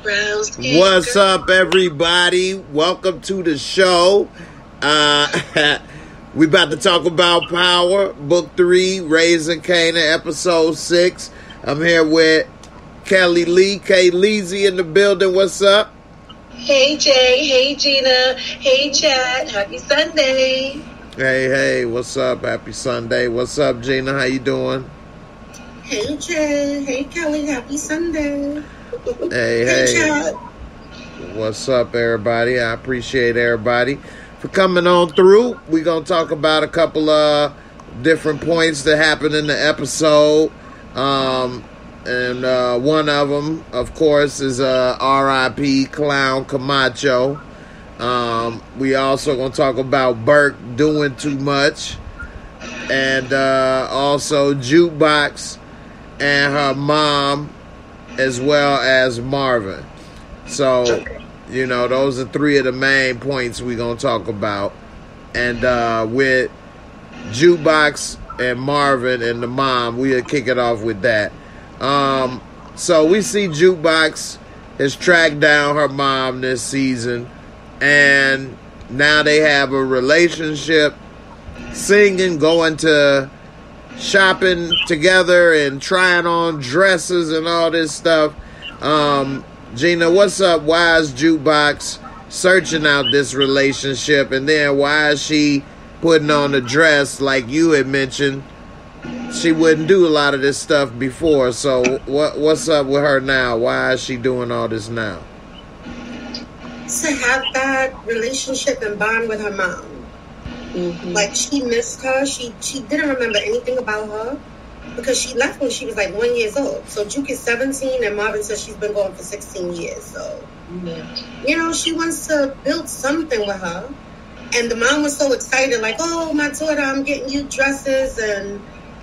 What's up, everybody? Welcome to the show. We about to talk about Power, Book 3, Raising KANAN, Episode 6. I'm here with Kelly Lee, K. Leezy in the building. What's up? Hey, Jay. Hey, Gina. Hey, Chad. Happy Sunday. Hey, what's up? Happy Sunday. What's up, Gina? How you doing? Hey, Jay. Hey, Kelly. Happy Sunday. Hey. Chad. What's up, everybody? I appreciate everybody for coming on through. We're going to talk about a couple of different points that happened in the episode. And one of them, of course, is R.I.P. Clown Camacho. We also going to talk about Burke doing too much. And also Jukebox and her mom, as well as Marvin. So, you know, those are three of the main points we're going to talk about. And with Jukebox and Marvin and the mom, we'll kick it off with that. So we see Jukebox has tracked down her mom this season, and now they have a relationship, singing, going to shopping together and trying on dresses and all this stuff. Gina, what's up? Why is Jukebox searching out this relationship, and then why is she putting on a dress like you had mentioned? She wouldn't do a lot of this stuff before, so what's up with her now? Why is she doing all this now? To have that relationship and bond with her mom. Mm-hmm. Like, she missed her. She didn't remember anything about her because she left when she was like 1 year old. So Juke is 17 and Marvin says she's been going for 16 years. So, you know, she wants to build something with her. And the mom was so excited, like, oh, my daughter, I'm getting you dresses and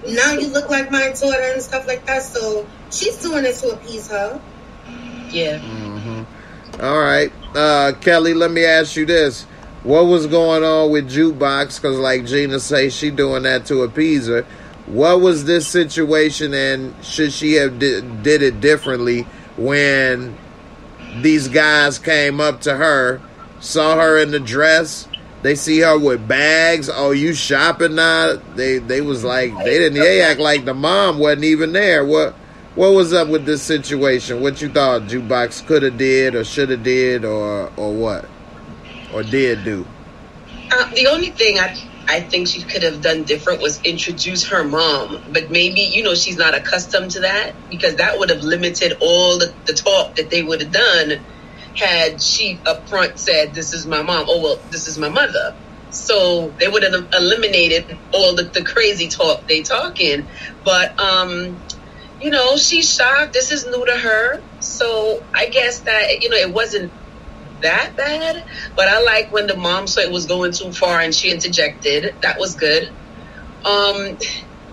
now you look like my daughter and stuff like that. So she's doing it to appease her. Yeah. Mm-hmm. All right. Kelly, let me ask you this. What was going on with Jukebox? Because like Gina say, she doing that to appease her. What was this situation, and should she have did it differently when these guys came up to her, saw her in the dress, they see her with bags? Oh, you shopping now? They was like, they act like the mom wasn't even there. What was up with this situation? What you thought Jukebox could have did or should have did or what? Or did do? The only thing I think she could have done different was introduce her mom. But maybe, you know, she's not accustomed to that, because that would have limited all the talk that they would have done had she up front said, this is my mom. Oh, well, this is my mother. So they would have eliminated all the crazy talk they talking. But, you know, she's shocked. This is new to her. So I guess that, you know, it wasn't that bad, but I like when the mom saw it was going too far and she interjected. That was good. And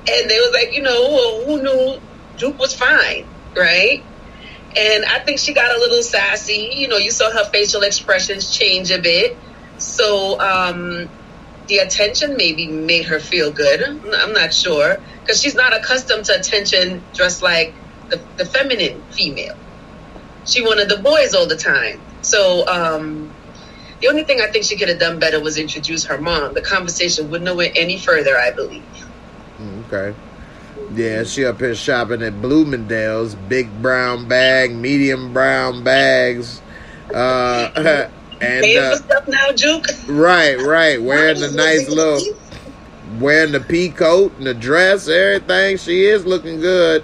they was like, you know, well, who knew Duke was fine, right? And I think she got a little sassy. You know, you saw her facial expressions change a bit. So the attention maybe made her feel good. I'm not sure, because she's not accustomed to attention dressed like the feminine female. She wanted the boys all the time. So the only thing I think she could have done better was introduce her mom. The conversation wouldn't have went any further, I believe. Okay. Yeah, she up here shopping at Bloomingdale's. Big brown bag, medium brown bags. And paying for stuff now, Juke? Right. Wearing the nice little, wearing the pea coat and the dress, everything. She is looking good.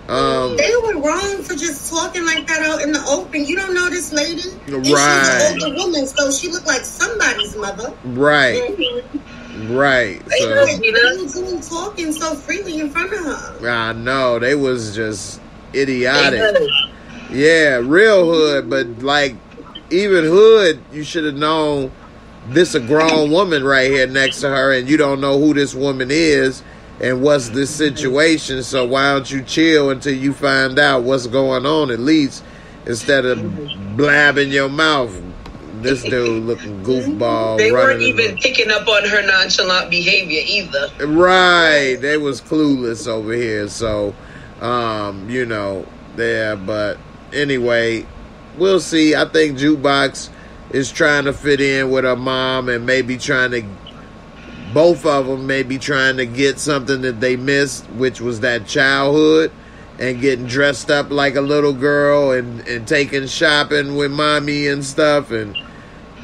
They were wrong for just talking like that out in the open. You don't know this lady. And right. She's an older woman, so she looked like somebody's mother. Right. Mm-hmm. Right. They were talking so freely in front of her. I know. They was just idiotic. Yeah, real hood, but like even hood, you should have known this a grown woman right here next to her, and you don't know who this woman is and what's this situation. So why don't you chill until you find out what's going on, at least, instead of blabbing your mouth. This dude looking goofball. They weren't even picking up on her nonchalant behavior either. Right. They was clueless over here. So, you know, there. But anyway, we'll see. I think Jukebox is trying to fit in with her mom and maybe trying to, both of them may be trying to get something that they missed, which was that childhood and getting dressed up like a little girl and taking shopping with mommy and stuff. And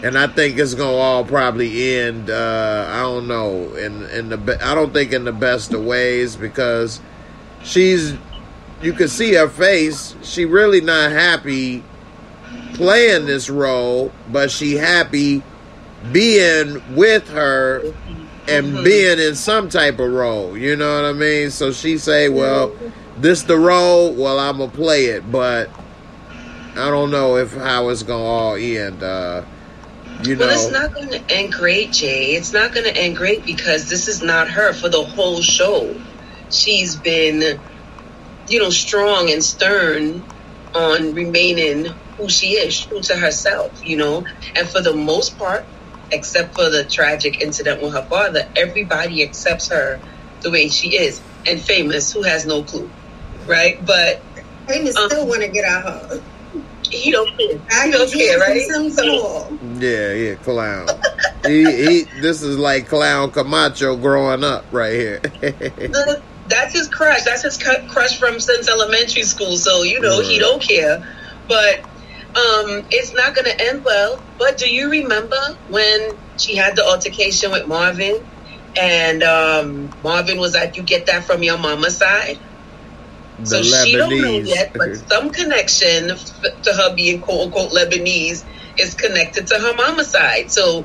I think it's going to all probably end, I don't know, I don't think in the best of ways, because you can see her face. She really not happy playing this role, but she happy being with her and being in some type of role. You know what I mean? So she say, well, this the role, well, I'm going to play it, but I don't know how it's going to all end. Well, it's not going to end great, Jay. It's not going to end great because this is not her for the whole show. She's been, strong and stern on remaining who she is, true to herself, And for the most part, except for the tragic incident with her father, everybody accepts her the way she is. And Famous, who has no clue, right? But Famous still want to get at her. He don't care. He don't care, right? Yeah, clown. he this is like clown Camacho growing up right here. That's his crush. That's his crush from since elementary school. So he don't care. But it's not going to end well. But do you remember when she had the altercation with Marvin, and Marvin was like, "You get that from your mama's side." So she don't know yet, but some connection to her being quote unquote Lebanese is connected to her mama's side. So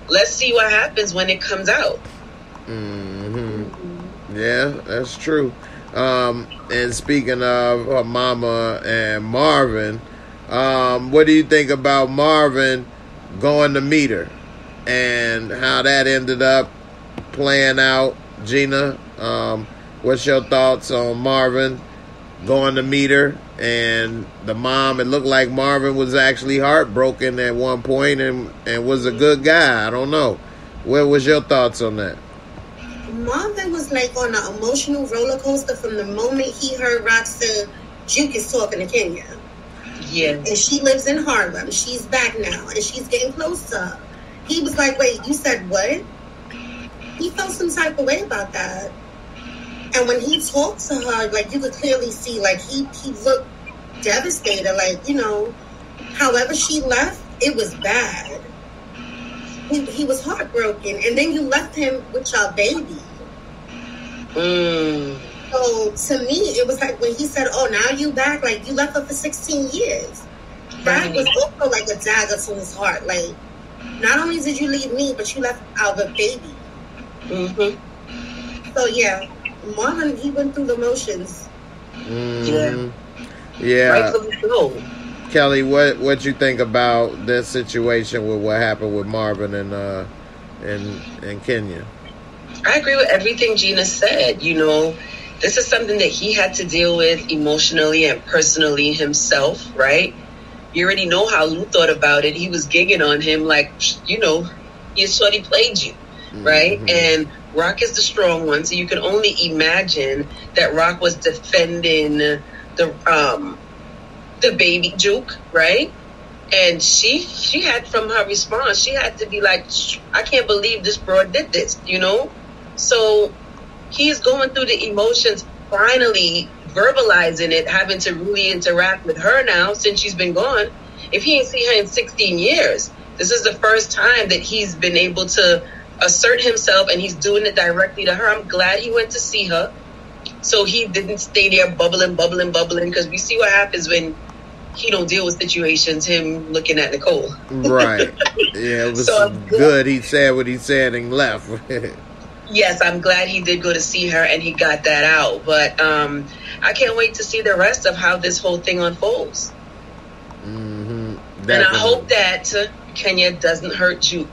let's see what happens when it comes out. Yeah, that's true. And speaking of her mama and Marvin, what do you think about Marvin going to meet her and how that ended up playing out? Gina, what's your thoughts on Marvin going to meet her and the mom? It looked like Marvin was actually heartbroken at one point and was a good guy. I don't know. What was your thoughts on that? Marvin was like on an emotional roller coaster from the moment he heard Rock say Juke is talking to Kenya. Yeah. And she lives in Harlem. She's back now and she's getting close to her. He was like, wait, you said what? He felt some type of way about that. And when he talked to her, like, you could clearly see, like, he looked devastated. Like, however she left, it was bad. He was heartbroken. And then you left him with your baby. So, to me, it was like when he said, oh, now you back? Like, you left her for 16 years. That was also like a dagger to his heart. Like, not only did you leave me, but you left our baby. So, yeah. Marvin, he went through the motions. Yeah. Rightfully so. Kelly, what you think about this situation with what happened with Marvin and Kenya? I agree with everything Gina said. This is something that he had to deal with emotionally and personally himself, right? You already know how Lou thought about it. He was gigging on him like, your shorty played you, right? And Rock is the strong one, so you can only imagine that Rock was defending the baby Juke, right? And she had, from her response, she had to be like, I can't believe this broad did this, So he's going through the emotions, finally verbalizing it, having to really interact with her now since she's been gone. If he ain't seen her in 16 years, this is the first time that he's been able to assert himself, and he's doing it directly to her. I'm glad he went to see her, so he didn't stay there bubbling, because we see what happens when he don't deal with situations, him looking at Nicole. Right. Yeah, it was so good. He said what he said and left. Yes, I'm glad he did go to see her and he got that out. But I can't wait to see the rest of how this whole thing unfolds. And I hope that Kenya doesn't hurt Juke.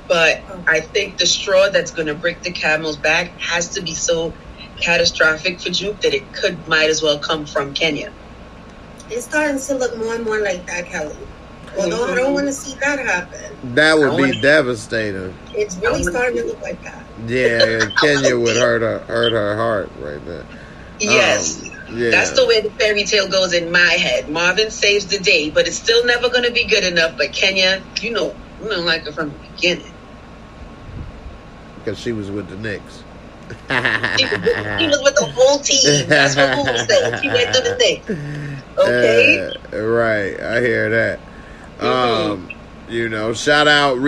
But I think the straw that's going to break the camel's back has to be so catastrophic for Juke that it might as well come from Kenya. It's starting to look more and more like that, Kelly. Although I don't want to see that happen. That would be devastating. It's really starting to look like that. Yeah, Kenya would hurt her heart right there. Yes. Yeah. That's the way the fairy tale goes in my head. Marvin saves the day, but it's still never going to be good enough. But Kenya, you don't like her from the beginning. Because she was with the Knicks. She was with the whole team. That's what Google said. She went to the Knicks. Okay? Right. I hear that. Shout out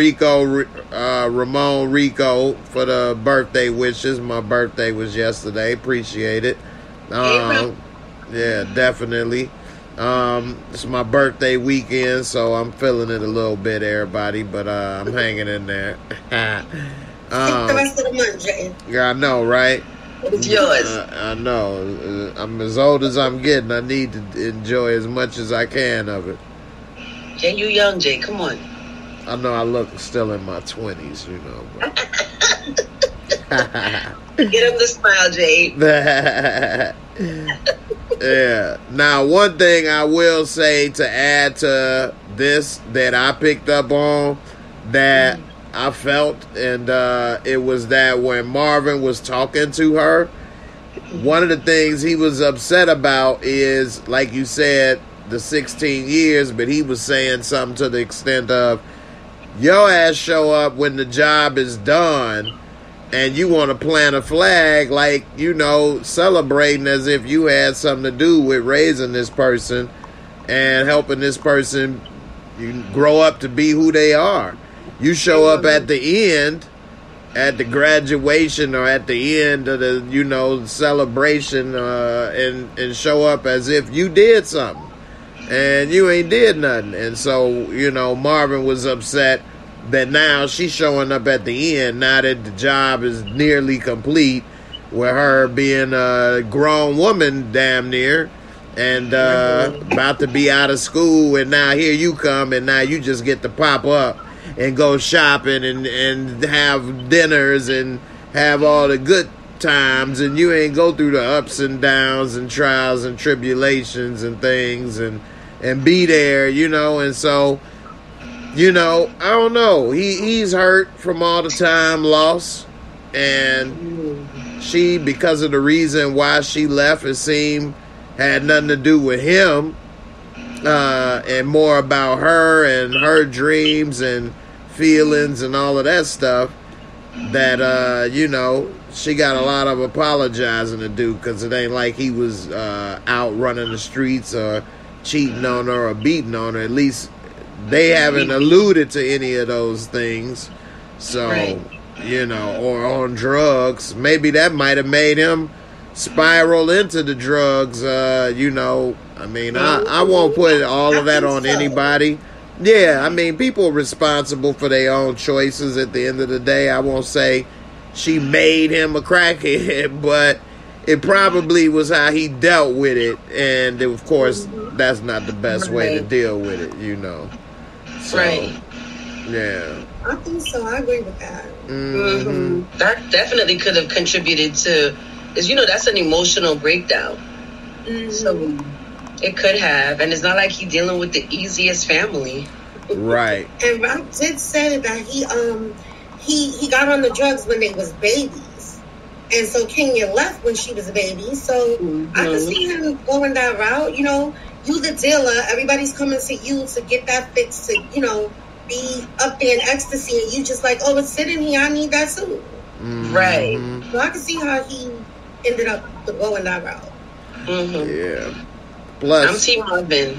Ramon Rico for the birthday wishes. My birthday was yesterday. Appreciate it. Yeah, definitely. It's my birthday weekend, so I'm feeling it a little bit, everybody, but I'm hanging in there. The rest of the month, Jay. Yeah, I know, right? It's yours. I know. I'm as old as I'm getting. I need to enjoy as much as I can of it. Jay, you young, Jay. Come on. I know I look still in my 20s, But... Get him the smile, Jay. Yeah. Now, one thing I will say to add to this that I picked up on that I felt, and it was that when Marvin was talking to her, one of the things he was upset about is, like you said, the 16 years, but he was saying something to the extent of, your ass show up when the job is done and you want to plant a flag, like, celebrating as if you had something to do with raising this person and helping this person grow up to be who they are. You show up at the end, at the graduation or at the end of the, celebration and show up as if you did something. And you ain't did nothing. And so, Marvin was upset that now she's showing up at the end, now that the job is nearly complete, with her being a grown woman damn near, and about to be out of school, and now here you come, and now you just get to pop up and go shopping and have dinners and have all the good times, and you ain't go through the ups and downs and trials and tribulations and things and be there, and so, I don't know. He's hurt from all the time lost, and she, because of the reason why she left, it seemed had nothing to do with him, and more about her and her dreams and feelings and all of that stuff, that, she got a lot of apologizing to do, because it ain't like he was out running the streets or cheating on her or beating on her. At least they haven't alluded to any of those things. So, right. Or on drugs. Maybe that might have made him spiral into the drugs. I won't put all of that on anybody. Yeah, people are responsible for their own choices at the end of the day. I won't say she made him a crackhead, but it probably was how he dealt with it. And, of course, that's not the best way to deal with it, So, right. Yeah. I think so. I agree with that. Mm-hmm. That definitely could have contributed to, because, that's an emotional breakdown. Mm-hmm. So it could have. And it's not like he's dealing with the easiest family. Right. And Rob did say that he got on the drugs when they was babies. And so Kenya left when she was a baby. So I can see him going that route. You the dealer. Everybody's coming to you to get that fix, to, be up there in ecstasy. And you just like, oh, it's sitting here. I need that too. Mm-hmm. Right. So I can see how he ended up going that route. Mm-hmm. Yeah. Plus, I'm Team Marvin.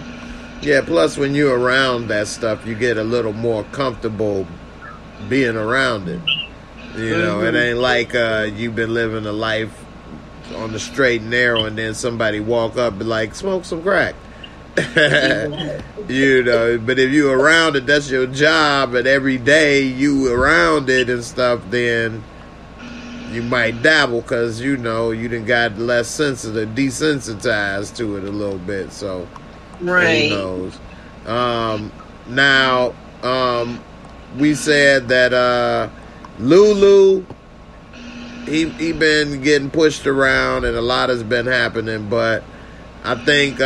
Yeah, plus when you're around that stuff, you get a little more comfortable being around it. It ain't like you've been living a life on the straight and narrow and then somebody walk up and be like, smoke some crack. But if you around it, that's your job, and every day you around it and stuff, then you might dabble because, you done got less sensitive, desensitized to it a little bit, so right. Who knows? Now, we said that Lulu, he been getting pushed around and a lot has been happening, but I think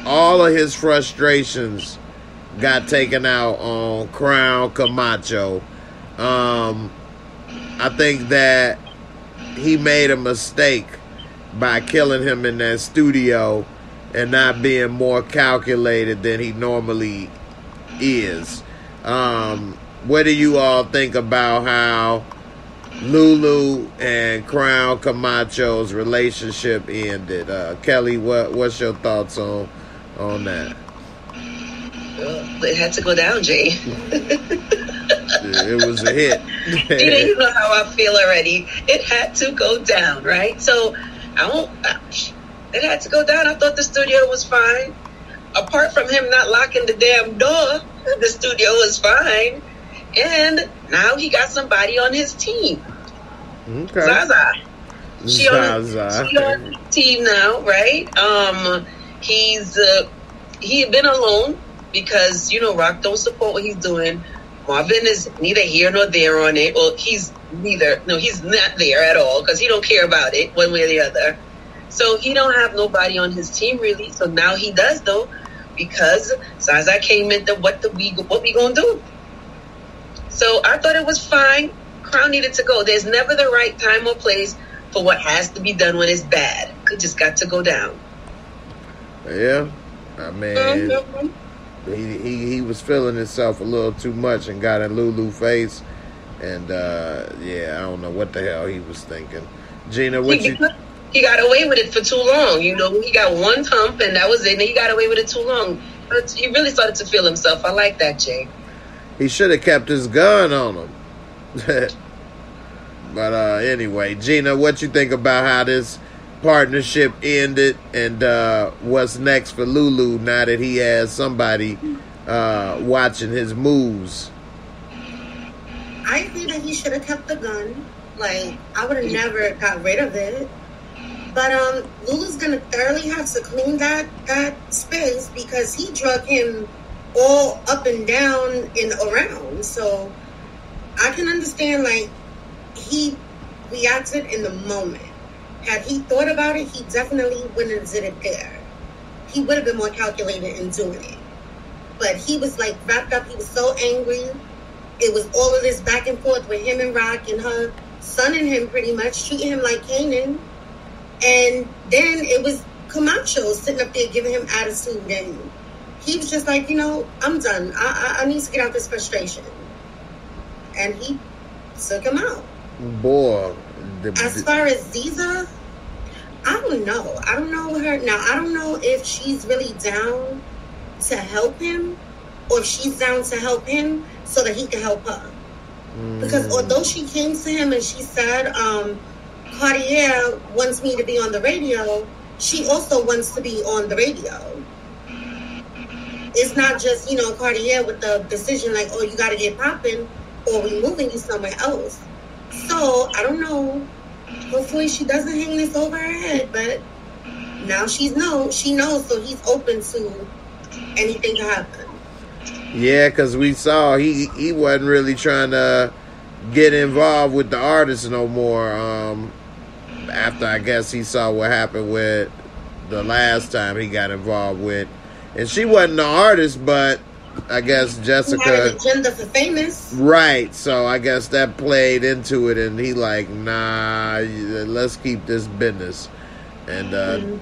all of his frustrations got taken out on Crown Camacho. I think that he made a mistake by killing him in that studio and not being more calculated than he normally is. What do you all think about how Lulu and Crown Camacho's relationship ended? Kelly, what's your thoughts on that? Well, it had to go down, Jay. It was a hit. You know how I feel already. It had to go down, right? So it had to go down. I thought the studio was fine. Apart from him not locking the damn door, the studio was fine. And now he got somebody on his team. Okay. Zaza. She on the team now, right? He had been alone because, Rock don't support what he's doing. Marvin is neither here nor there on it. Well, he's not there at all because he don't care about it one way or the other. So he don't have nobody on his team really. So now he does though, because Zaza came into what we gonna do. So I thought it was fine. Crown needed to go. There's never the right time or place for what has to be done when it's bad. It just got to go down. Yeah, I mean, he was feeling himself a little too much and got in Lulu's face, and I don't know what the hell he was thinking. Gina, he got away with it for too long. He got one hump and that was it. And he got away with it too long. But he really started to feel himself. I like that, Jay. He should have kept his gun on him. But anyway, Gina, what you think about how this partnership ended and what's next for Lulu now that he has somebody watching his moves? I agree that he should have kept the gun. Like, I would have never got rid of it. But Lulu's gonna thoroughly have to clean that space because he drug him all up and down and around. So I can understand, like, he reacted in the moment. Had he thought about it, he definitely wouldn't have did it there. He would have been more calculated in doing it. But he was, like, wrapped up. He was so angry. It was all of this back and forth with him and Rock and her son and him pretty much treating him like KANAN. And then it was Camacho sitting up there giving him attitude. And he was just like, I'm done. I need to get out this frustration. And he took him out. Boy. As far as Ziza, I don't know. I don't know her. Now, I don't know if she's really down to help him or if she's down to help him so that he can help her. Because although she came to him and she said, Cartier wants me to be on the radio, she also wants to be on the radio. It's not just, Cartier with the decision like, oh, you got to get popping or we moving you somewhere else. So, I don't know. Hopefully she doesn't hang this over her head, but now she knows, so he's open to anything to happen. Yeah, because we saw he wasn't really trying to get involved with the artists no more. After I guess he saw what happened with the last time he got involved with, and she wasn't the artist, but I guess Jessica he had an agenda for famous, right? So I guess that played into it, and he like, nah, let's keep this business. And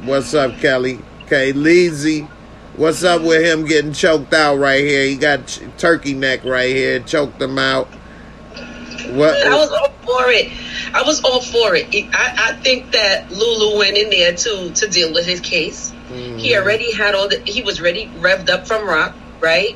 what's up, Kelly? Okay, Leezy. What's up with him getting choked out right here? He got turkey neck right here, choked him out. What? I was all for it. I think that Lulu went in there to deal with his case. He already had he was ready, revved up from Rock, right?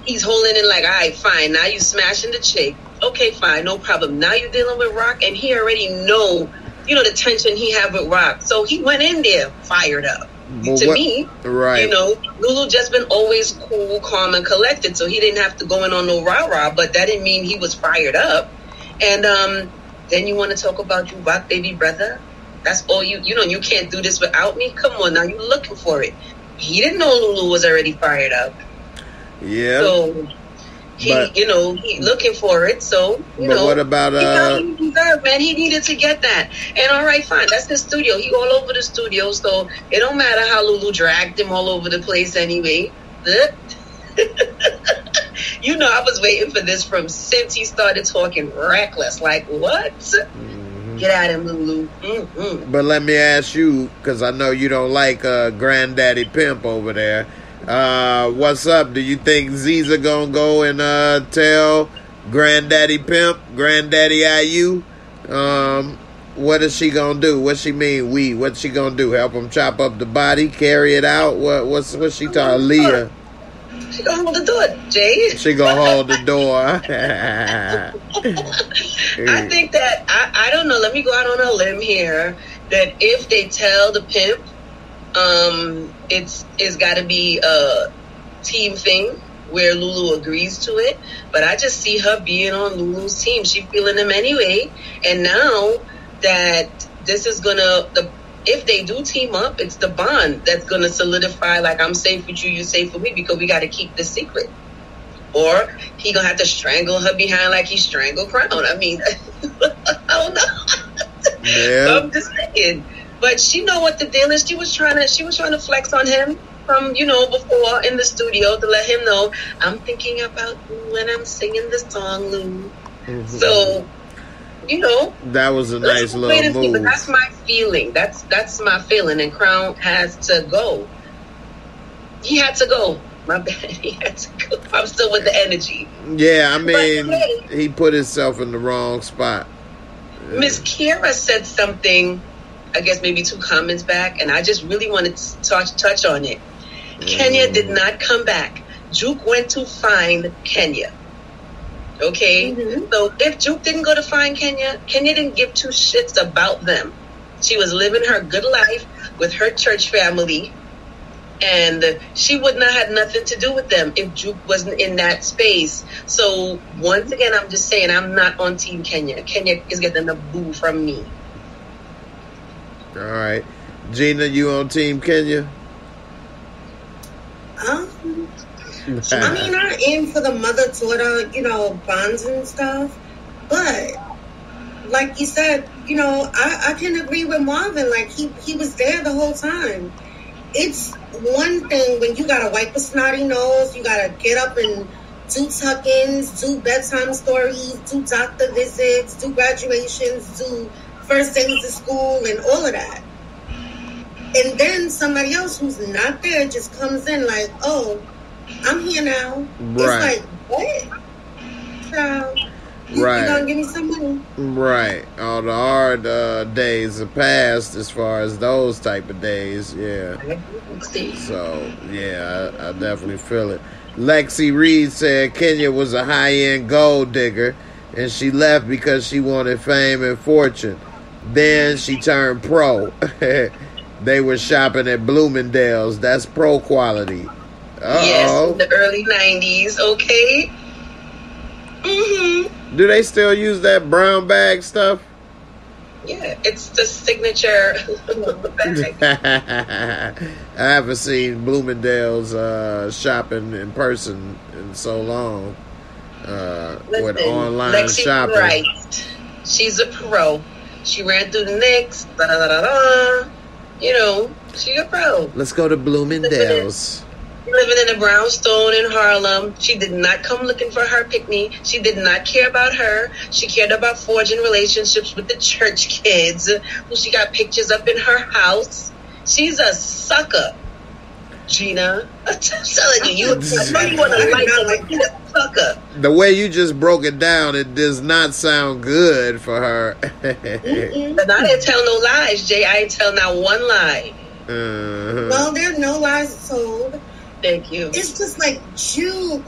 He's holding it like, all right, fine. Now you smashing the chick. Okay, fine, no problem. Now you're dealing with Rock, and he already know, the tension he had with Rock. So he went in there fired up. To me, right. Lulu just been always cool, calm, and collected, so he didn't have to go in on no rah-rah, but that didn't mean he was fired up. And then you want to talk about you Rock baby brother? That's all you can't do this without me? Come on, now you looking for it. He didn't know Lulu was already fired up. Yeah. So he looking for it. So, what about he got what he deserved, man. He needed to get that. And all right, fine. That's his studio. He all over the studio, so it don't matter how Lulu dragged him all over the place anyway. I was waiting for this since he started talking reckless. Like, what? Get at him, Lulu. Mm-hmm. But let me ask you, because I know you don't like Granddaddy Pimp over there. What's up? Do you think Ziza gonna go and tell Granddaddy Pimp, Granddaddy IU? What is she gonna do? What she mean? What's she gonna do? Help him chop up the body, carry it out? What's she talking? Leah. She gonna hold the door, Jay. She gonna hold the door. I think that I don't know. Let me go out on a limb here. That if they tell the pimp, it's got to be a team thing where Lulu agrees to it. But I just see her being on Lulu's team. She feeling him anyway. And now that this is gonna if they do team up, it's the bond that's going to solidify, like, I'm safe with you, you safe with me, because we got to keep this secret. Or he going to have to strangle her behind like he strangled Crown. I mean, I don't know. Yeah. I'm just saying. But she know what the deal is. She was trying to flex on him from, before in the studio to let him know, I'm thinking about you when I'm singing the song, Lou. Mm-hmm. So... that was a nice little move. But that's my feeling. That's my feeling. And Crown has to go. He had to go. My bad. He had to go. I'm still with the energy. Yeah, I mean, he put himself in the wrong spot. Miss Kira said something, I guess maybe 2 comments back, and I just really wanted to touch on it. Kenya did not come back. Juke went to find Kenya. Okay, So if Juke didn't go to find Kenya didn't give 2 shits about them. She was living her good life with her church family, and she would not have nothing to do with them if Juke wasn't in that space. So once again, I'm just saying, I'm not on Team Kenya. Kenya is getting a boo from me. All right, Gina, you on Team Kenya? I mean, I am for the mother-daughter, bonds and stuff. But, like you said, I can agree with Marvin. Like, he was there the whole time. It's one thing when you got to wipe a snotty nose, you got to get up and do tuck-ins, do bedtime stories, do doctor visits, do graduations, do first days of school, and all of that. And then somebody else who's not there just comes in like, oh, I'm here now. Right. It's like, what? So, you gonna give me some money? Right. All the hard days are past as far as those type of days. Yeah. So, yeah, I definitely feel it. Lexi Reed said Kenya was a high-end gold digger, and she left because she wanted fame and fortune. Then she turned pro. They were shopping at Bloomingdale's. That's pro quality. Yes, in the early 90s, okay? Mm-hmm. Do they still use that brown bag stuff? Yeah, it's the signature bag. I haven't seen Bloomingdale's shopping in person in so long. With online Lexi shopping. Right. She's a pro. She ran through the Knicks. She a pro. Let's go to Bloomingdale's. Living in a brownstone in Harlem. She did not come looking for her pick-me. She did not care about her. She cared about forging relationships with the church kids who she got pictures up in her house. She's a sucker, Gina. I'm telling you, I know you want to like her, but she's a sucker. The way you just broke it down, it does not sound good for her. But I didn't tell no lies, Jay. I didn't tell not one lie. Well, there's no lies told. Thank you. It's just like Juke,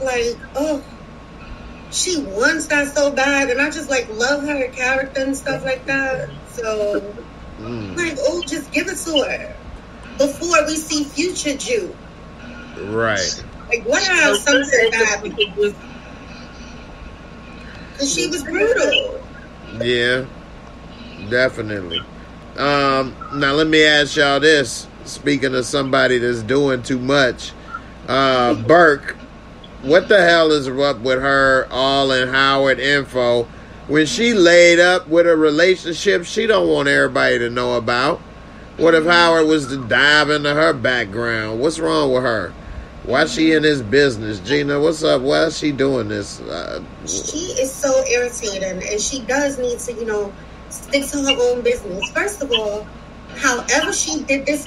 she wants that so bad, and I just love her character and stuff like that. So, just give it to her before we see future Juke. Right. What have something bad because she was brutal. Yeah, definitely. Now let me ask y'all this. Speaking of somebody that's doing too much. Burke, what the hell is up with her all in Howard info? When she laid up with a relationship she don't want everybody to know about. What if Howard was to dive into her background? What's wrong with her? Why is she in this business? Gina, what's up? Why is she doing this? She is so irritating, and she does need to, stick to her own business. First of all, however she did this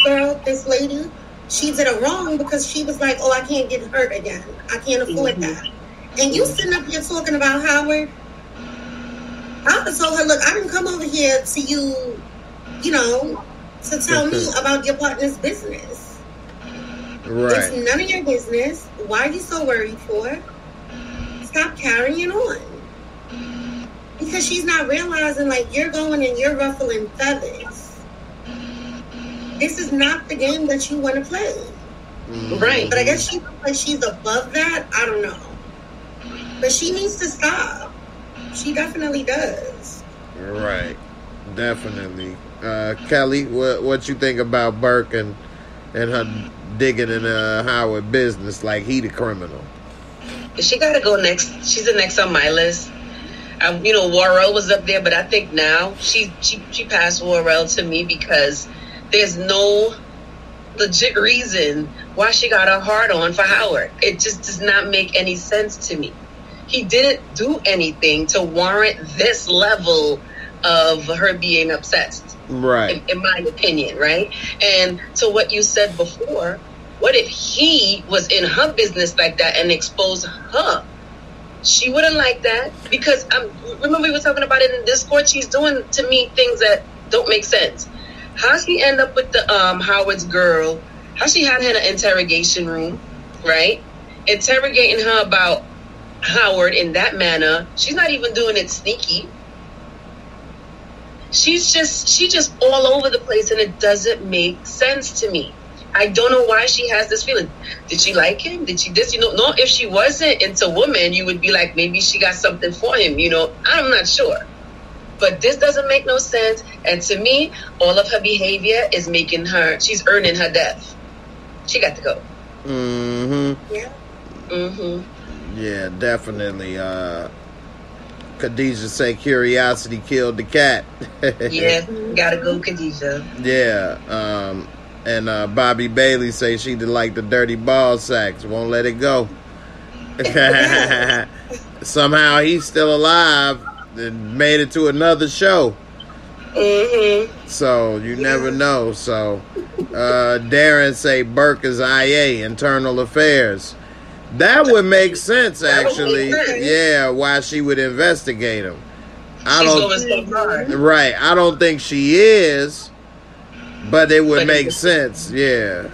lady, she did it wrong because she was like, oh, I can't get hurt again. I can't afford that. And you sitting up here talking about Howard. I would told her, look, I didn't come over here to you, to tell me about your partner's business. Right. It's none of your business. Why are you so worried for? Stop carrying on. Because she's not realizing, like, you're going and you're ruffling feathers. This is not the game that you want to play. Right. But I guess she looks like she's above that. I don't know. But she needs to stop. She definitely does. Right. Definitely. Kelly, what you think about Burke and her digging in Howard business like he the criminal? She got to go next. She's the next on my list. Worrell was up there, but I think now she passed Worrell to me because there's no legit reason why she got her heart on for Howard. It just does not make any sense to me. He didn't do anything to warrant this level of her being obsessed. Right. In my opinion, right? And to what you said before, what if he was in her business like that and exposed her? She wouldn't like that because remember we were talking about it in Discord. She's doing to me things that don't make sense. How she end up with the Howard's girl? How she had her in an interrogation room, right? Interrogating her about Howard in that manner. She's not even doing it sneaky. She just all over the place, and it doesn't make sense to me. I don't know why she has this feeling. Did she like him? Did she this? No, if she wasn't into women, you would be like, maybe she got something for him. I'm not sure. But this doesn't make no sense. And to me, all of her behavior is she's earning her death. She got to go. Mm-hmm. Yeah. Mm-hmm. Yeah, definitely. Khadijah say curiosity killed the cat. Yeah, gotta go, Khadijah. Yeah. And Bobby Bailey say she did like the dirty ball sacks. Won't let it go. Somehow he's still alive and made it to another show. Mm-hmm. So you never know. So Darren say Burke is IA, Internal Affairs. That would make sense, actually. Yeah, why she would investigate him. Right. I don't think she is. But it would make sense, yeah.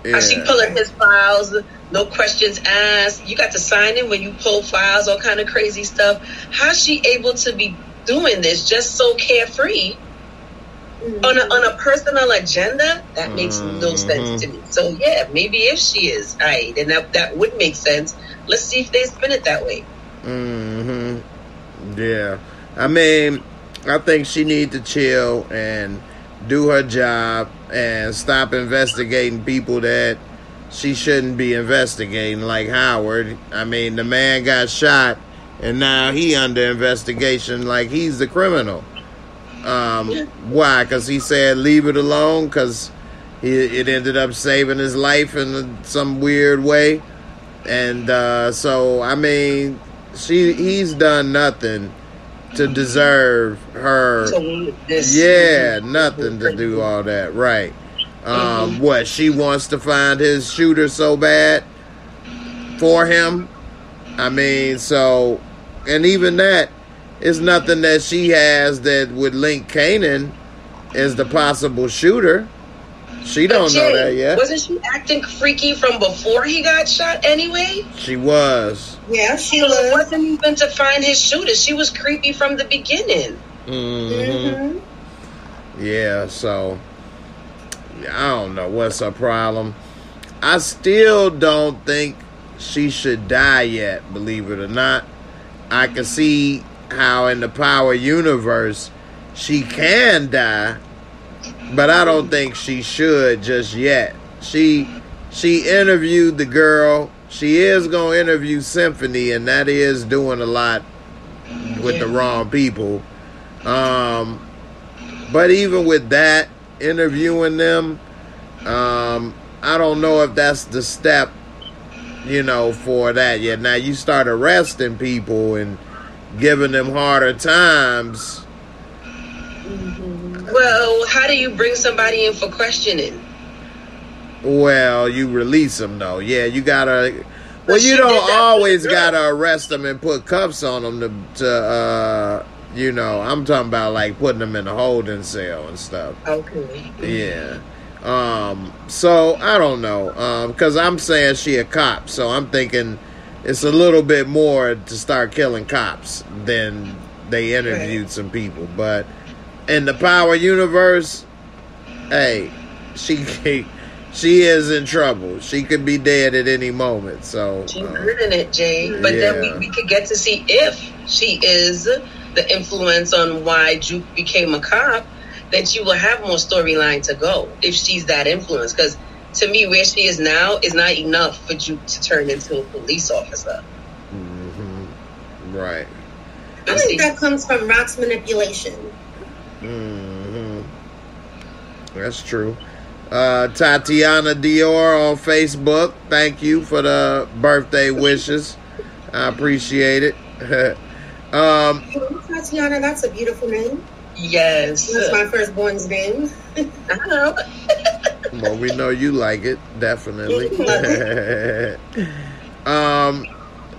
How she pulling his files, no questions asked. You got to sign in when you pull files, all kind of crazy stuff. How's she able to be doing this just so carefree on a personal agenda? That makes no sense to me. So yeah, maybe if she is, right, and that would make sense. Let's see if they spin it that way. Yeah. I mean, I think she need to chill and do her job and stop investigating people that she shouldn't be investigating, like Howard. I mean, the man got shot and now he under investigation like he's the criminal. Why? Because he said leave it alone because it ended up saving his life in some weird way. And so, I mean, he's done nothing to deserve her. Yeah, nothing to do all that. Right. What, she wants to find his shooter so bad for him? I mean, so, and even that is nothing that she has that would link KANAN as the possible shooter. She don't know that yet. Wasn't she acting freaky from before he got shot anyway? She was. Yeah, she was. was. It wasn't even to find his shooter. She was creepy from the beginning. Yeah, so I don't know what's her problem. I still don't think she should die yet, believe it or not. I can see how in the Power universe she can die, but I don't think she should just yet. She interviewed the girl. She is going to interview Symphony, and that is doing a lot with the wrong people. But even with that, interviewing them, I don't know if that's the step, for that yet. Now, you start arresting people and giving them harder times, Well, how do you bring somebody in for questioning? Well, you release them, though. Yeah, you gotta... Well, you don't always gotta arrest them and put cuffs on them to you know, I'm talking about like putting them in a holding cell and stuff. Okay. Yeah. So I don't know. Because I'm saying she a cop, so I'm thinking it's a little bit more to start killing cops than they interviewed some people. But in the Power universe, hey, she is in trouble. She could be dead at any moment. So she's good in it, Jay. But then we could get to see if she is the influence on why Juke became a cop. Then she will have more storyline to go if she's that influence. Because to me, where she is now is not enough for Juke to turn into a police officer. Mm-hmm. Right. I think that comes from Rock's manipulation. Mm-hmm. That's true. Tatiana Dior on Facebook. Thank you for the birthday wishes. I appreciate it. Tatiana, that's a beautiful name. Yes. That's my firstborn's name. Well, we know you like it, definitely.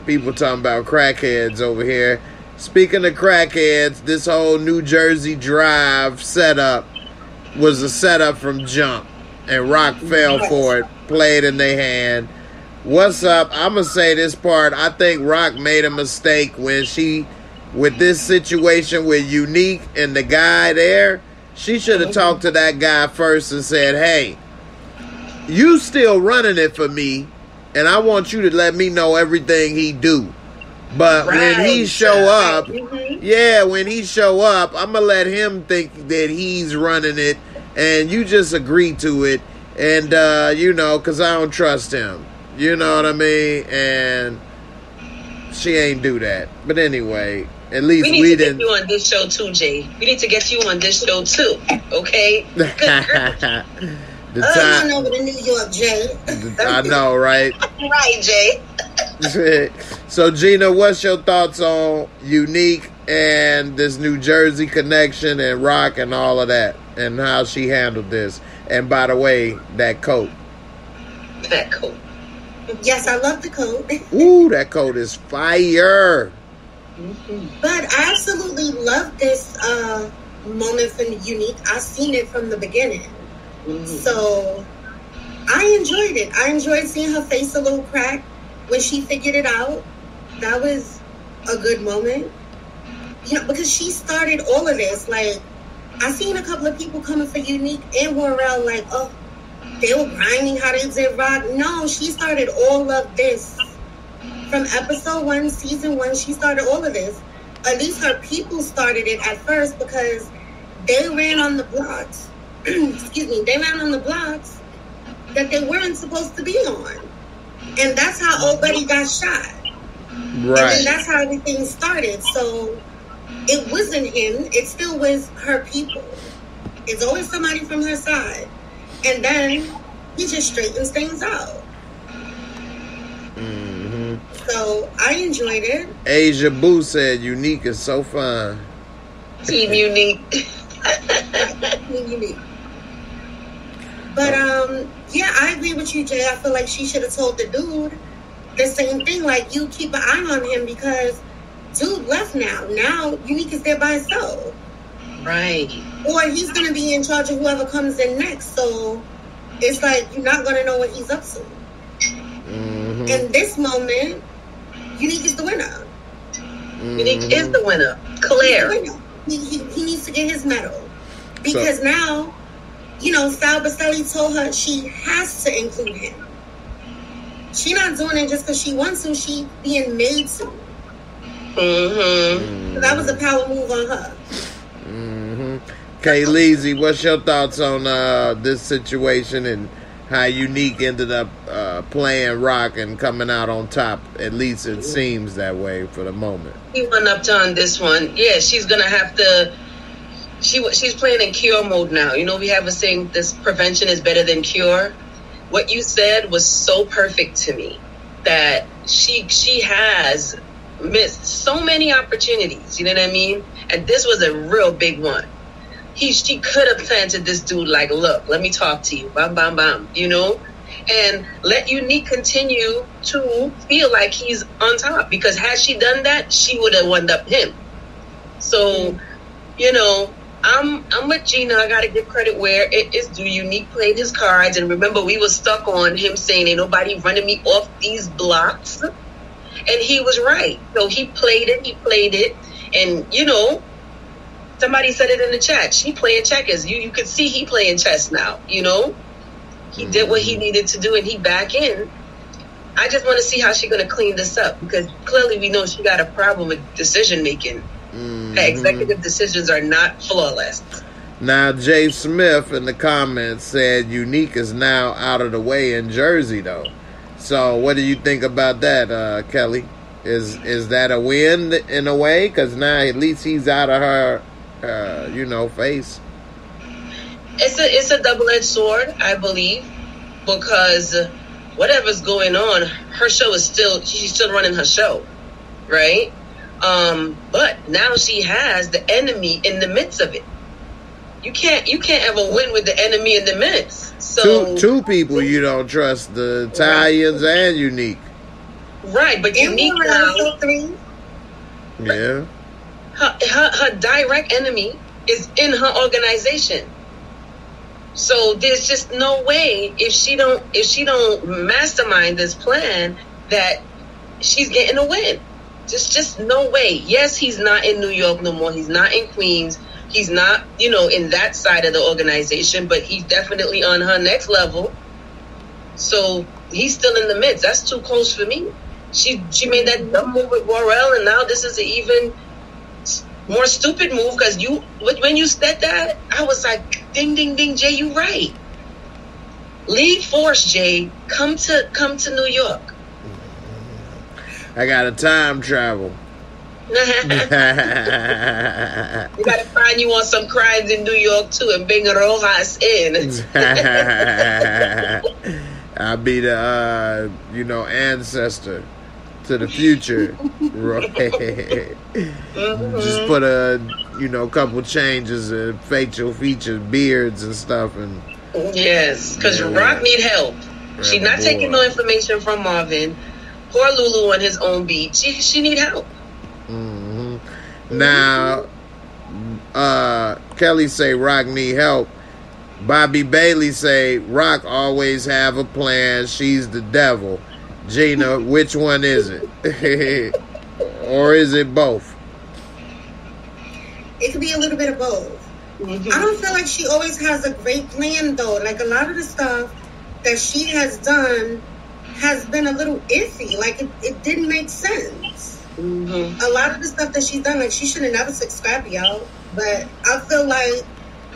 People talking about crackheads over here. Speaking of crackheads, this whole New Jersey Drive setup was a setup from jump. And Rock fell for it, played in their hand. What's up? I'm going to say this part. I think Rock made a mistake when she, with this situation with Unique and the guy there, she should have talked to that guy first and said, hey, you still running it for me, and I want you to let me know everything he do. But when he show up, when he show up, I'm going to let him think that he's running it, and you just agree to it, and, you know, because I don't trust him. You know what I mean? And she ain't do that. But anyway, at least we didn't. We need to get you on this show too, Jay. We need to get you on this show too, okay? Good girl. I'm over to New York, Jay. I know, right? Right, Jay. So, Gina, what's your thoughts on Unique and this New Jersey connection and Rock and all of that, and how she handled this? And by the way, that coat. That coat. Yes, I love the coat. Ooh, that coat is fire. But I absolutely love this moment from Unique. I've seen it from the beginning. So I enjoyed it. I enjoyed seeing her face a little cracked when she figured it out. That was a good moment. You know, because she started all of this. Like, I seen a couple of people coming for Unique and were around like, oh, they were grinding how they did Rock. No, she started all of this. From episode 1, season 1, she started all of this. At least her people started it at first because they ran on the blocks. Excuse me, they ran on the blocks that they weren't supposed to be on. And that's how Old Buddy got shot. Right. And then that's how everything started. So it wasn't him. It still was her people. It's always somebody from her side. And then he just straightens things out. Mm-hmm. So I enjoyed it. Asia Boo said Unique is so fun. Team Unique. Team Unique. But yeah, I agree with you, Jay. I feel like she should have told the dude the same thing. Like, you keep an eye on him because dude left now. Now Unique is there by himself. Right. Or he's going to be in charge of whoever comes in next. So it's like you're not going to know what he's up to. Mm-hmm. In this moment, Unique is the winner. Mm-hmm. Unique is the winner. Claire. He needs to get his medal. Because now, you know, Sal Baselli told her she has to include him. She's not doing it just because she wants to. She's being made to. Mm-hmm. So that was a power move on her. Mm-hmm. Kay Leezy, what's your thoughts on this situation and how Unique ended up playing Rock and coming out on top? At least it seems that way for the moment. He went up to on this one. Yeah, she's gonna have to. She's playing in cure mode now. You know, we have a saying, this prevention is better than cure. What you said was so perfect to me, that she has missed so many opportunities. You know what I mean? And this was a real big one. she could have planted this dude like, look, let me talk to you, bam, bam, bam, you know, and let Unique continue to feel like he's on top, because had she done that, she would have wound up him. So, you know, I'm with Gina. I gotta give credit where it is due. Unique played his cards, and remember, we were stuck on him saying, "Ain't nobody running me off these blocks," and he was right. So he played it, and you know, somebody said it in the chat. She playing checkers. You could see he playing chess now. You know, he did what he needed to do, and he back in. I just want to see how she's gonna clean this up, because clearly we know she got a problem with decision making. Her executive decisions are not flawless. Now, Jay Smith in the comments said Unique is now out of the way in Jersey, though. So, what do you think about that, Kelly? Is that a win in a way? Because now at least he's out of her, face. It's a double-edged sword, I believe, because whatever's going on, her show is she's still running her show, right? But now she has the enemy in the midst of it. You can't ever win with the enemy in the midst. So two people you don't trust, the Italians and Unique. Right, but Unique now. Yeah. Her direct enemy is in her organization. So there's just no way if she don't mastermind this plan that she's getting a win. Just no way. Yes, he's not in New York no more. He's not in Queens. He's not, in that side of the organization, but he's definitely on her next level. So he's still in the midst. That's too close for me. She made that dumb move with Worrell, and now this is an even more stupid move, because when you said that, I was like, ding, ding, ding, Jay, you right. Leave Force, Jay. Come to New York. I got to time travel. We gotta find you on some crimes in New York too, and bring Rojas in. I'll be the ancestor to the future. Just put a couple changes in facial features, beards and stuff, and yes, because Rock need help. She's not taking no information from Marvin. Poor Lulu on his own beat. She need help. Now, Kelly say Rock need help. Bobby Bailey say Rock always have a plan. She's the devil. Gina, which one is it? Or is it both? It could be a little bit of both. I don't feel like she always has a great plan, though. Like, a lot of the stuff that she has done has been a little iffy. Like, it didn't make sense. A lot of the stuff that she's done, like, she should have never took Scrappy out. But I feel like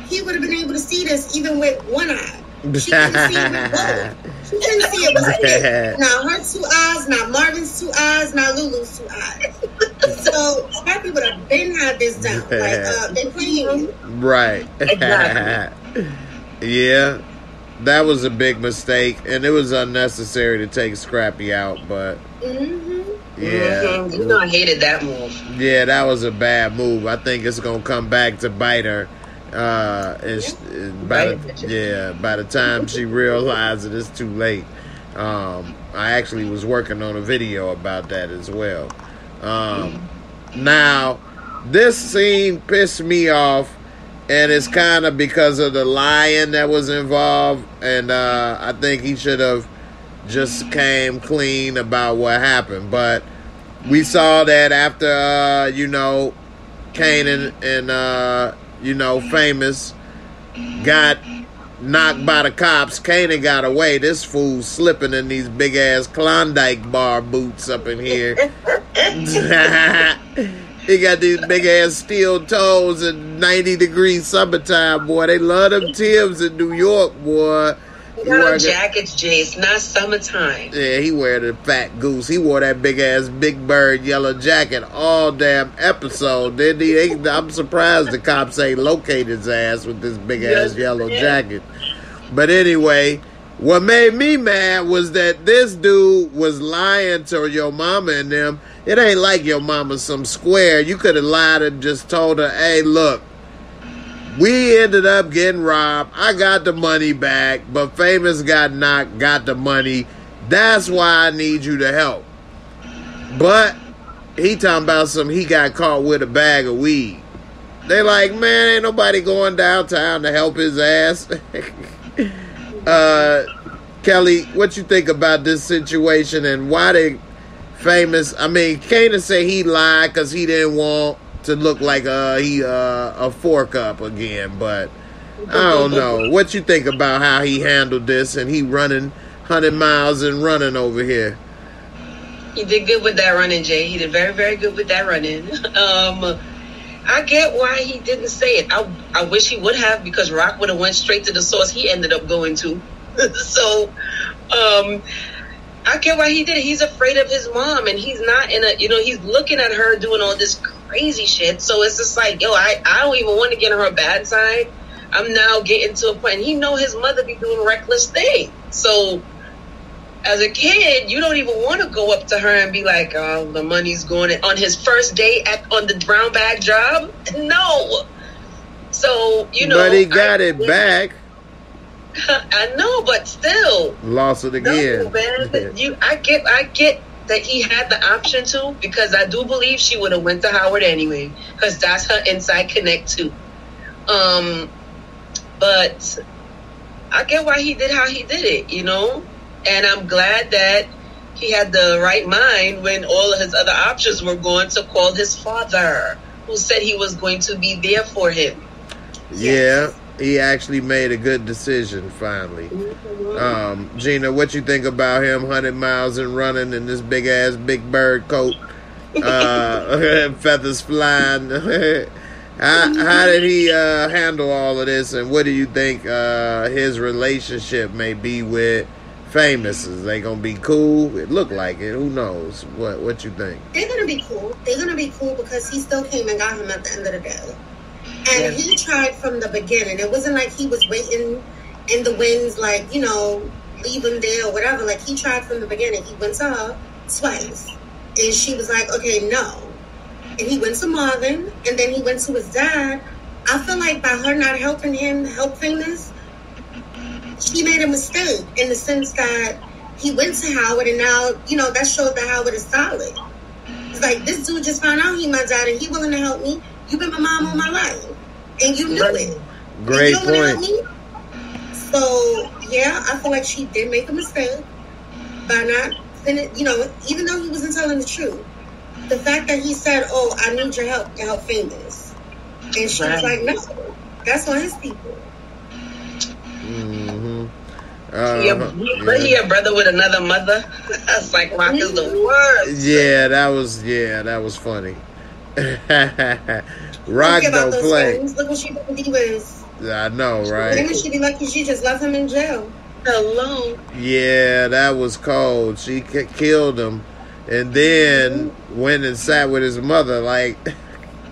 he would have been able to see this even with one eye. She couldn't see it with both. She couldn't see it with it. Now her 2 eyes, now Marvin's 2 eyes, now Lulu's 2 eyes. So Scrappy would have been had this down. Like, they playing. Right. Exactly. Yeah. That was a big mistake, and it was unnecessary to take Scrappy out, but yeah. I hated that move. Yeah, that was a bad move. I think it's gonna come back to bite her. By the time she realizes it's too late. I actually was working on a video about that as well. Now, this scene pissed me off. And it's kind of because of the lying that was involved. And I think he should have just came clean about what happened. But we saw that after, Kanan and, Famous got knocked by the cops. Kanan got away. This fool slipping in these big-ass Klondike bar boots up in here. He got these big-ass steel toes in 90-degree summertime, boy. They love them Timbs in New York, boy. He got on jackets, Jay. It's not summertime. Yeah, he wear the fat goose. He wore that big-ass Big Bird yellow jacket all damn episode, didn't he? I'm surprised the cops ain't located his ass with this big-ass yellow jacket. But anyway, what made me mad was that this dude was lying to your mama and them. It ain't like your mama's some square. You could have lied and just told her, hey, look, We ended up getting robbed. I got the money back, but Famous got knocked, got the money. That's why I need you to help. But he talking about he got caught with a bag of weed. They like, man, ain't nobody going downtown to help his ass. Kelly, what you think about this situation and why they Famous? I mean, Kanan say he lied because he didn't want to look like he a fork up again, but I don't know. What you think about how he handled this and he running 100 miles and running over here? He did good with that running, Jay. He did very, very good with that running. I get why he didn't say it. I wish he would have, because Rock would have went straight to the source he ended up going to. So, I get why he did it. He's afraid of his mom, and he's not he's looking at her doing all this crazy shit. So it's just like, I don't even want to get on her bad side. I'm now getting to a point, and he know his mother be doing reckless things. So as a kid, you don't even want to go up to her and be like, oh, the money's going on his first day on the brown bag job. No. So, But he got it back. I know, but still. Lost it again. No, man. I get that he had the option to, because I do believe she would have went to Howard anyway, because that's her inside connect too. But I get why he did how he did it, and I'm glad that he had the right mind when all of his other options were going to call his father, who said he was going to be there for him. Yeah. He actually made a good decision finally. Mm-hmm. Gina, what you think about him 100 miles and running in this big ass big bird coat, feathers flying? How did he handle all of this, and what do you think his relationship may be with Famous? Is they gonna be cool? It looked like it. Who knows? What you think? They're gonna be cool. They're gonna be cool because he still came and got him at the end of the day. And he tried from the beginning. It wasn't like he was waiting in the wings, like, leave him there or whatever. Like, he tried from the beginning. He went to her twice. And she was like, okay, no. And he went to Marvin. And then he went to his dad. I feel like by her not helping him, helping this, she made a mistake in the sense that he went to Howard. And now, that showed that Howard is solid. It's like, this dude just found out he my dad and he willing to help me. You've been my mom all my life. And you knew it. Great point. So, yeah, I feel like she did make a mistake by not, even though he wasn't telling the truth. The fact that he said, oh, I need your help to help Famous. And she was like, no, that's on his people. Mm-hmm. But he a brother with another mother. That's like Rock is the worst. Yeah, that was funny. Rock don't play. Things. Look what she did with I know, right? Maybe she'd be lucky she just left him in jail. Alone. Yeah, that was cold. She killed him and then went and sat with his mother like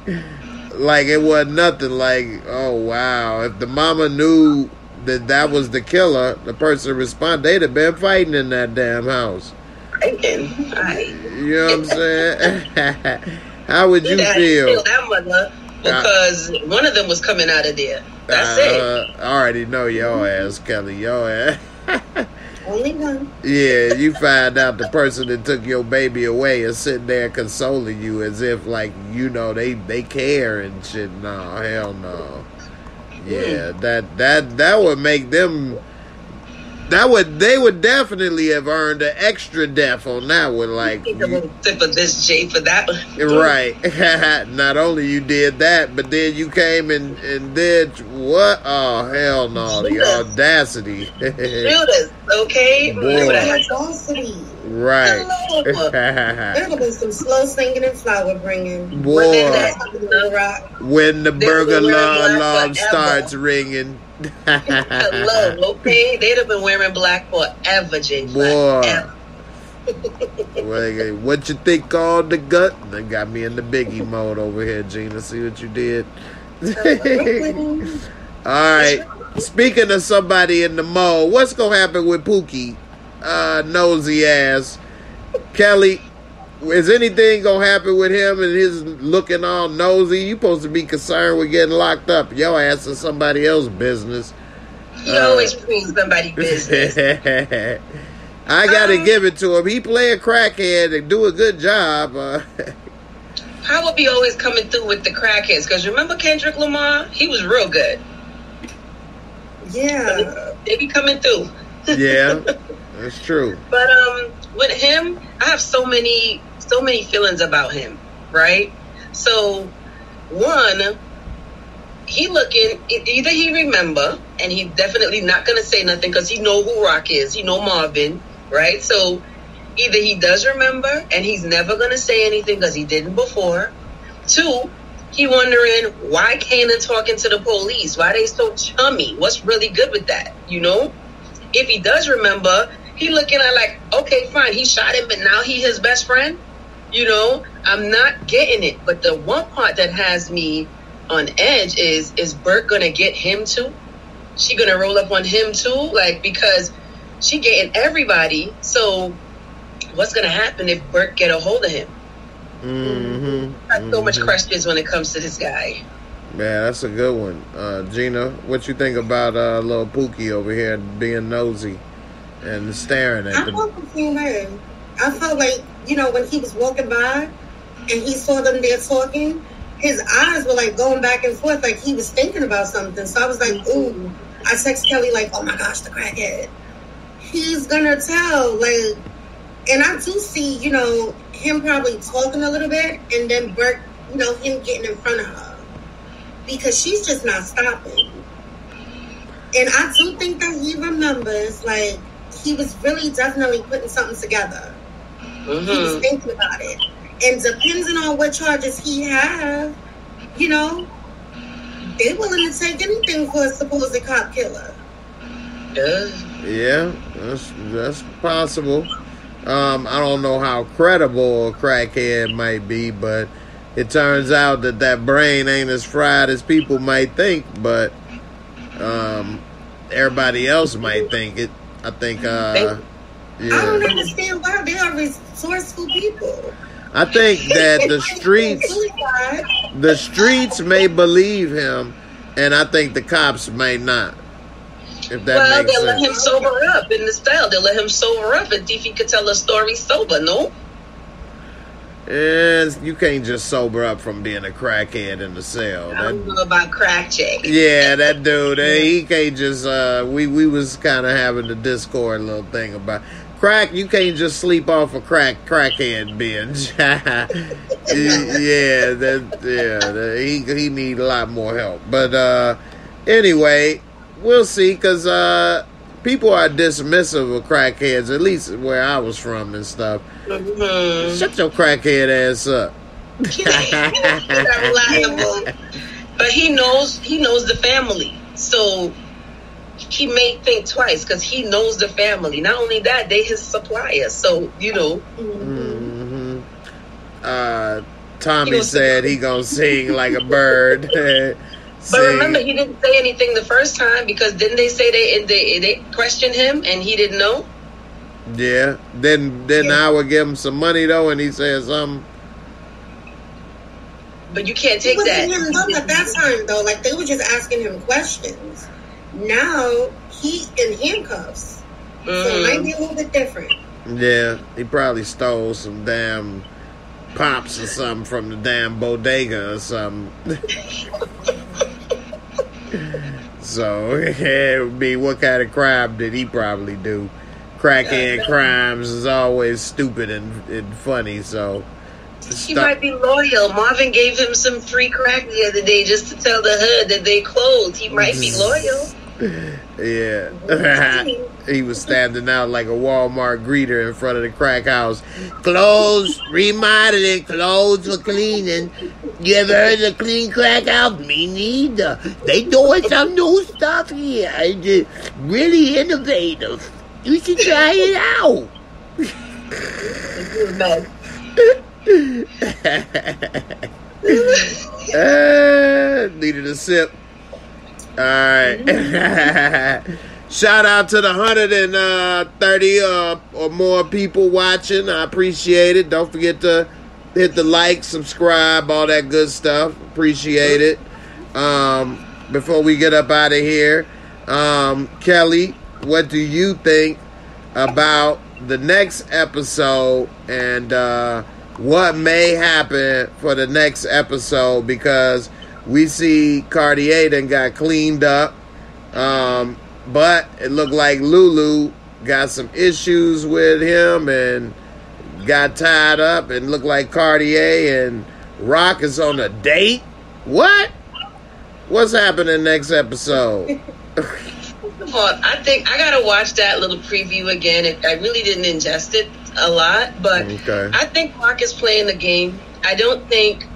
it wasn't nothing. Like, oh wow, if the mama knew that was the killer, the person responded, they'd have been fighting in that damn house. Fighting. You know what I'm saying? How would you feel? That mother, because one of them was coming out of there. That's it. I already know your ass, Kelly. Your ass. Only one. Yeah, you find out the person that took your baby away is sitting there consoling you as if, like, they care and shit. No, hell no. Yeah, that would make them. They would definitely have earned an extra death on that one. Like, tip of this J for that one. Right. Not only you did that, but then you came and did what? Oh, hell no. The audacity. Judas, okay? Boy. Audacity. Right. There's gonna be some slow singing and flower bringing. Boy. When the burger alarm starts ringing. Hello, okay? They'd have been wearing black forever, Jay. Boy. What you think called the gut? They got me in the Biggie mode over here, Gina. See what you did? All right. Speaking of somebody in the mode, what's going to happen with Pookie? Nosy ass. Kelly, is anything gonna happen with him and his looking all nosy? You supposed to be concerned with getting locked up. Your ass is somebody else's business. He always brings somebody's business. I gotta give it to him. He play a crackhead and do a good job. How would be always coming through with the crackheads? Because remember Kendrick Lamar? He was real good. Yeah. They be coming through. Yeah, that's true. But with him, I have so many feelings about him, right? So, one, he looking, either he remember, and he definitely not going to say nothing because he know who Rock is. He know Marvin, right? So, either he does remember, and he's never going to say anything because he didn't before. Two, he wondering why Kanan talking to the police? Why they so chummy? What's really good with that, you know? If he does remember, he looking at like, okay, fine, he shot him, but now he his best friend? You know, I'm not getting it. But the one part that has me on edge is Bert gonna get him too? She gonna roll up on him too? Like, because she getting everybody. So what's gonna happen if Bert get a hold of him? I have so much questions when it comes to this guy. Yeah, that's a good one. Gina, what you think about little Pookie over here being nosy and staring at I felt the same way. I felt like, you know, when he was walking by and he saw them there talking, his eyes were like going back and forth, like he was thinking about something. So I was like, ooh. I text Kelly like, oh my gosh, the crackhead. He's gonna tell, like, and I do see, you know, him probably talking a little bit and then Bert, you know, him getting in front of her. Because she's just not stopping. And I do think that he remembers, like, he was really definitely putting something together. He was thinking about it. And depending on what charges he have, you know, they're willing to take anything for a supposed cop killer. Yeah, that's possible. I don't know how credible a crackhead might be, but it turns out that brain ain't as fried as people might think, but everybody else might think it. I think, yeah. I don't understand why they are resourceful people. I think that the streets may believe him, and I think the cops may not. If that makes sense. They'll let him sober up in the style. They'll let him sober up and see if he could tell a story sober, no? And you can't just sober up from being a crackhead in the cell. I don't know about crack check. Yeah, that dude, he can't just, we was kind of having the Discord little thing about crack. You can't just sleep off a crackhead binge. He need a lot more help. But anyway, we'll see, because people are dismissive of crackheads, at least where I was from and stuff. Shut your crackhead ass up. Reliable. But he knows the family, so he may think twice because he knows the family. Not only that, they his suppliers, so you know. Tommy said he gonna sing like a bird. But remember, he didn't say anything the first time, because didn't they say they questioned him and he didn't know? Yeah. Then I would give him some money though, and he said something. But you can't take that. Him at that time though, like they were just asking him questions. Now he in handcuffs, so it might be a little bit different. Yeah, he probably stole some damn pops or something from the damn bodega or something. So it would be, what kind of crime did he probably do? Crackhead crimes is always stupid and funny, so he might be loyal. Marvin gave him some free crack the other day just to tell the hood that they closed. He might be loyal. Yeah. He was standing out like a Walmart greeter in front of the crack house. Closed, remodeling, closed for cleaning. You ever heard of Clean Crack House? Me neither. They doing some new stuff here. It's really innovative. You should try it out. Needed a sip. All right. Shout out to the 130 or more people watching. I appreciate it. Don't forget to hit the like, subscribe, all that good stuff. Appreciate it. Before we get up out of here, Kelly, what do you think about the next episode and what may happen for the next episode? Because we see Cartier then got cleaned up, but it looked like Lulu got some issues with him and got tied up, and looked like Cartier and Rock is on a date. What? What's happening next episode? I think I gotta watch that little preview again. I really didn't ingest it a lot, but okay. I think Rock is playing the game. I don't think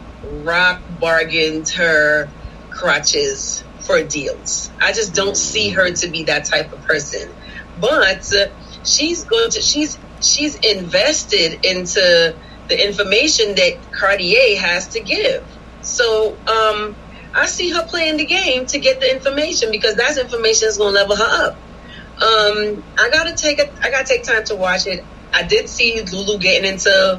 Rock bargained her crotches for deals. I just don't see her to be that type of person. But she's invested into the information that Cartier has to give. So I see her playing the game to get the information, because that information is going to level her up. I gotta take time to watch it. I did see Lulu getting into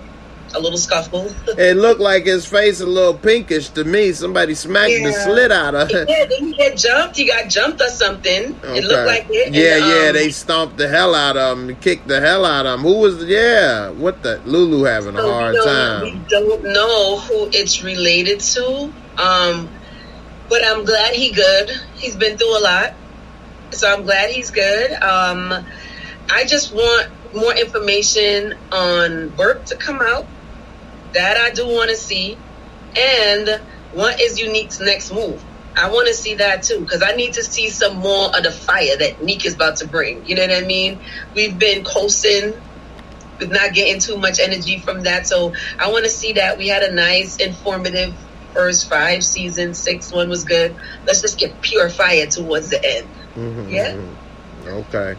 a little scuffle. It looked like his face a little pinkish to me. Somebody smacked the slit out of it. Yeah, then he got jumped. He got jumped or something. Okay. It looked like it. Yeah, they stomped the hell out of him, kicked the hell out of him. Who was? What the? Lulu having a hard time. We don't know who it's related to. But I'm glad he's good. He's been through a lot, so I'm glad he's good. I just want more information on Burke to come out. That I do want to see. And what is Unique's next move? I want to see that too, because I need to see some more of the fire that Nick is about to bring. You know what I mean? We've been coasting with not getting too much energy from that, so I want to see that. We had a nice, informative first 5 seasons. 6th one was good. Let's just get pure fire towards the end. Mm-hmm, yeah. Okay.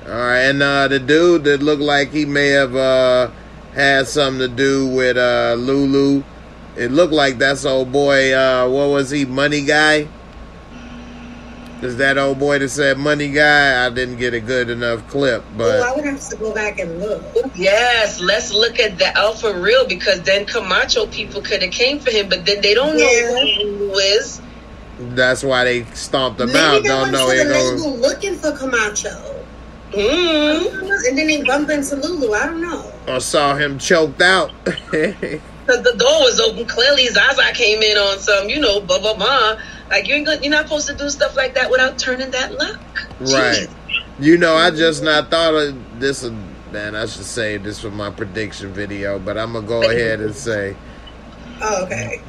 All right. And the dude that looked like he may have had something to do with Lulu. It looked like that's old boy. What was he? Money Guy. Is that old boy that said Money Guy? I didn't get a good enough clip, but I would have to go back and look. Yes, let's look at the Alpha Real, because then Camacho people could have came for him, but then they don't know who is. That's why they stomped him out. Don't know they're looking for Camacho. And then they bumped into Lulu. I don't know. Or saw him choked out. Because the door was open. Clearly, Zaza came in on some, blah, blah, blah. Like, you're not supposed to do stuff like that without turning that lock. Right. Jeez. I just not thought of this. Man, I should save this for my prediction video, but I'm going to go ahead and say. Oh, okay.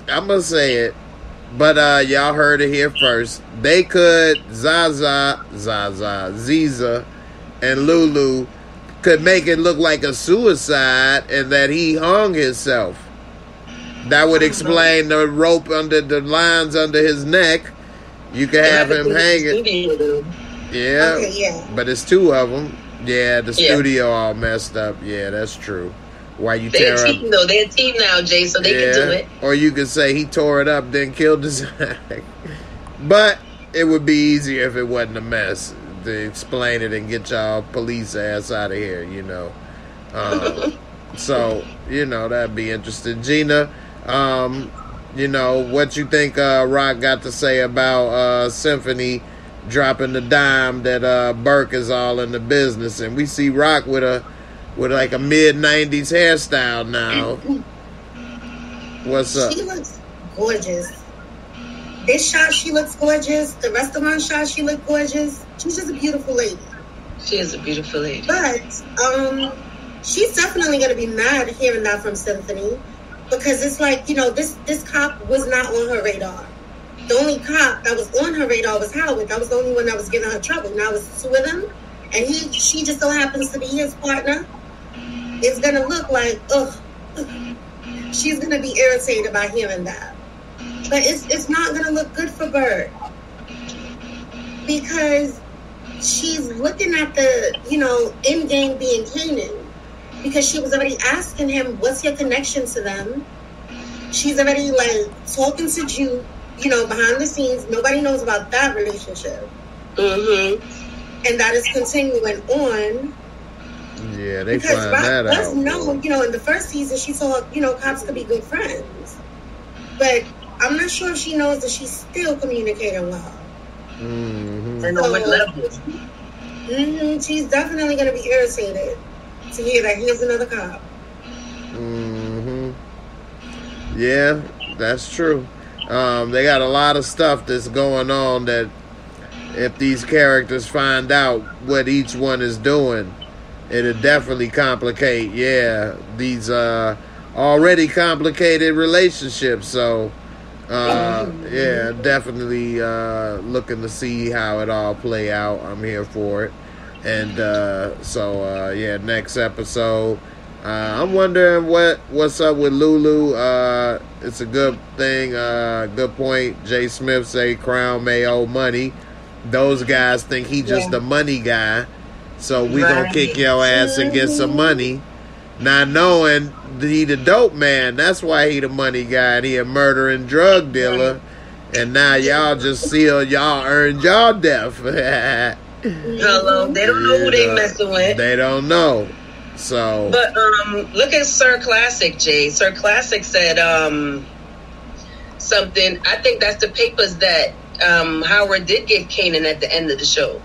I'm going to say it, but y'all heard it here first. They could, Ziza, and Lulu could make it look like a suicide and that he hung himself. That would explain the rope under the lines under his neck. You could have him hanging. Yeah. Okay, yeah. But it's 2 of them. Yeah, the studio all messed up. Yeah, that's true. Why you tear up? They're a team now, Jay, so they can do it. Or you could say he tore it up, then killed his But it would be easier if it wasn't a mess to explain it and get y'all police ass out of here, So, that'd be interesting. Gina, what you think Rock got to say about Symphony dropping the dime that Burke is all in the business, and we see Rock with like a mid-90s hairstyle now. What's up? She looks gorgeous. This shot, she looks gorgeous. The restaurant shot, she looked gorgeous. She's just a beautiful lady. She is a beautiful lady. But she's definitely going to be mad hearing that from Symphony, because it's like, this cop was not on her radar. The only cop that was on her radar was Howard. That was the only one that was giving her trouble. Now it's 2 of them, and she just so happens to be his partner. It's going to look like, she's going to be irritated by hearing that. But it's not going to look good for Bird, because she's looking at the, end game being Kanan, because she was already asking him, what's your connection to them? She's already, talking to Jude, behind the scenes. Nobody knows about that relationship. Mm-hmm. and that is continuing on. Yeah, they find that out. No, in the first season, she thought, cops could be good friends. But I'm not sure if she knows that she's still communicating with her. Mm-hmm. And on what level? She's definitely going to be irritated to hear that here's another cop. Mm-hmm. Yeah, that's true. They got a lot of stuff that's going on that if these characters find out what each one is doing, it'll definitely complicate, these already complicated relationships. So, definitely looking to see how it all play out. I'm here for it. And next episode. I'm wondering what's up with Lulu. It's a good thing. Good point. Jay Smith say Crown may owe money. Those guys think he just a money guy. So we gonna kick your ass and get some money. Not knowing he the dope man. That's why he the money guy. And he a murdering drug dealer. And now y'all just seal y'all earned y'all death. Hello. They don't know who they messing with. They don't know. So, but look at Sir Classic, Jay. Sir Classic said something. I think that's the papers that Howard did give Kanan at the end of the show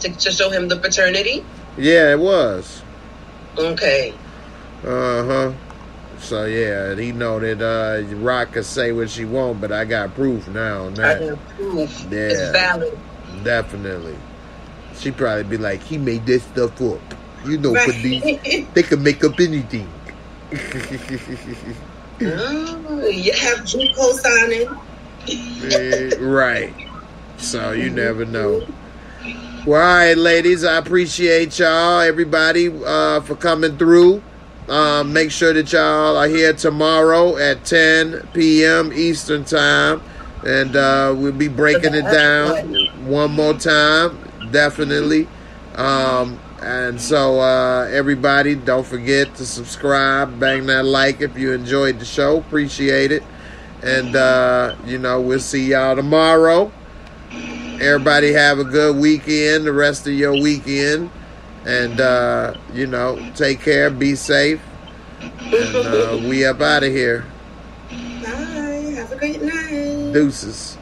to show him the paternity. Yeah, it was. Okay. So he know that Rock can say what she want, but I got proof now on that. I got proof. Yeah, it's valid. Definitely. She probably be like, he made this stuff up. Police, they can make up anything. You have G co-signing. Right. So you never know. Well, all right, ladies. I appreciate y'all, everybody, for coming through. Make sure that y'all are here tomorrow at 10 p.m. Eastern Time. And we'll be breaking it down one more time. Definitely. And so, everybody, don't forget to subscribe, bang that like if you enjoyed the show. Appreciate it. And, we'll see y'all tomorrow. Everybody have a good weekend, the rest of your weekend. And, take care, be safe. And we up out of here. Bye. Have a great night. Deuces.